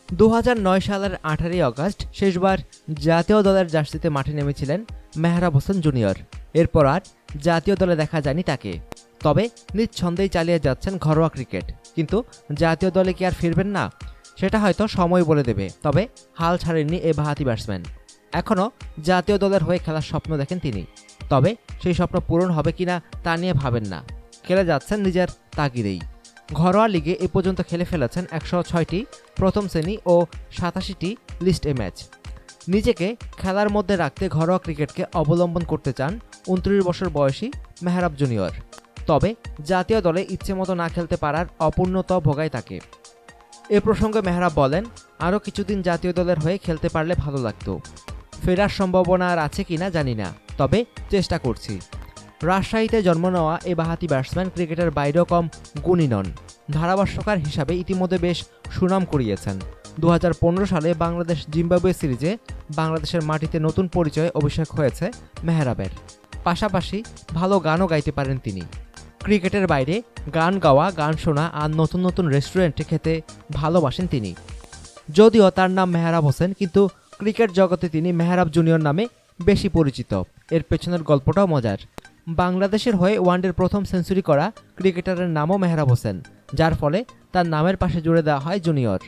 2009 সালের 18 আগস্ট শেষবার জাতীয় দলের জার্সিতে মাঠে নেমেছিলেন মেহরাব হোসেন জুনিয়র। এরপর আর জাতীয় দলে দেখা যায়নি তাকে। তবে নিঃছন্দেই চালিয়ে যাচ্ছেন ঘরোয়া ক্রিকেট। কিন্তু জাতীয় দলে কি আর ফিরবেন না, সেটা হয়তো সময় বলে দেবে। তবে হাল ছাড়েননি এই বাঁহাতি ব্যাটসম্যান। এখনও জাতীয় দলের হয়ে খেলার স্বপ্ন দেখেন তিনি। তবে সেই স্বপ্ন পূরণ হবে কিনা তা নিয়ে ভাবেন না। খেলে যাচ্ছেন নিজের তাগিদেই। ঘরোয়া লিগে এ পর্যন্ত খেলে ফেলেছেন 106টি প্রথম শ্রেণী ও 87টি লিস্ট এ ম্যাচ। নিজেকে খেলার মধ্যে রাখতে ঘরোয়া ক্রিকেটকে অবলম্বন করতে চান 29 বছর বয়সী মেহরাব জুনিয়র। তবে জাতীয় দলে ইচ্ছেমতো না খেলতে পারার অপূর্ণতা ভোগায় তাকে। এ প্রসঙ্গে মেহরাব বলেন, আরও কিছুদিন জাতীয় দলের হয়ে খেলতে পারলে ভালো লাগতো। ফেরার সম্ভাবনা আর আছে কিনা জানি না, তবে চেষ্টা করছি। রাজশাহীতে জন্ম নেওয়া এই বাঁহাতি ব্যাটসম্যান ক্রিকেটের বাইরেও কম গুণী নন। ধারাভাষ্যকার হিসাবে ইতিমধ্যে বেশ সুনাম কুড়িয়েছেন। 2015 সালে বাংলাদেশ জিম্বাবুয়ে সিরিজে বাংলাদেশের মাটিতে নতুন পরিচয়ে অভিষেক হয়েছে মেহরাবের। পাশাপাশি ভালো গানও গাইতে পারেন তিনি। ক্রিকেটের বাইরে গান গাওয়া, গান শোনা আর নতুন নতুন রেস্টুরেন্টে খেতে ভালোবাসেন তিনি। যদিও তার নাম মেহরাব হোসেন, কিন্তু ক্রিকেট জগতে তিনি মেহরাব জুনিয়র নামে বেশি পরিচিত। এর পেছনের গল্পটাও মজার। বাংলাদেশের হয়ে ওয়ানডের প্রথম সেঞ্চুরি করা ক্রিকেটারের নামও মেহরাব হোসেন, যার ফলে তার নামের পাশে জুড়ে দেওয়া হয় জুনিয়র।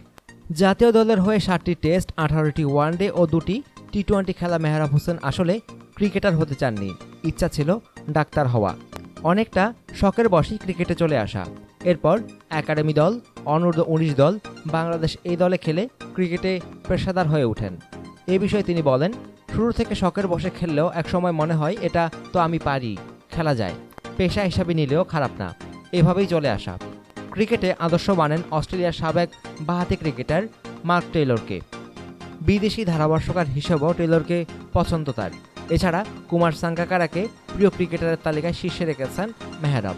জাতীয় দলের হয়ে 7টি টেস্ট, 18টি ওয়ানডে ও 2টি টি-20 খেলা মেহরাব হোসেন আসলে ক্রিকেটার হতে চাননি। ইচ্ছা ছিল ডাক্তার হওয়া। অনেকটা শখের বশেই ক্রিকেটে চলে আসা। এরপর একাডেমি দল, অনূর্ধ্ব 19 দল, বাংলাদেশ এই দলে খেলে ক্রিকেটে পেশাদার হয়ে ওঠেন। এ বিষয়ে তিনি বলেন, শুরু থেকে শখের বশে খেললেও একসময় মনে হয় এটা তো আমি পারি, খেলা যায়, পেশা হিসাবে নিলেও খারাপ না। এভাবেই চলে আসা। ক্রিকেটে আদর্শ মানেন অস্ট্রেলিয়ার সাবেক বাঁহাতি ক্রিকেটার মার্ক টেইলরকে। বিদেশি ধারাভাষ্যকার হিসেবেও টেইলরকে পছন্দ তার। এছাড়া কুমার সাঙ্গাকারাকে প্রিয় ক্রিকেটারের তালিকায় শীর্ষে রেখেছেন মেহরাব।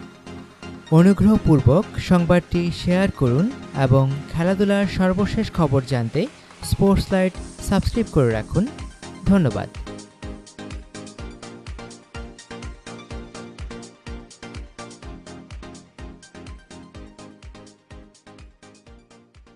অনুগ্রহপূর্বক সংবাদটি শেয়ার করুন এবং খেলাধুলার সর্বশেষ খবর জানতে স্পোর্টস লাইট সাবস্ক্রাইব করে রাখুন। ধন্যবাদ।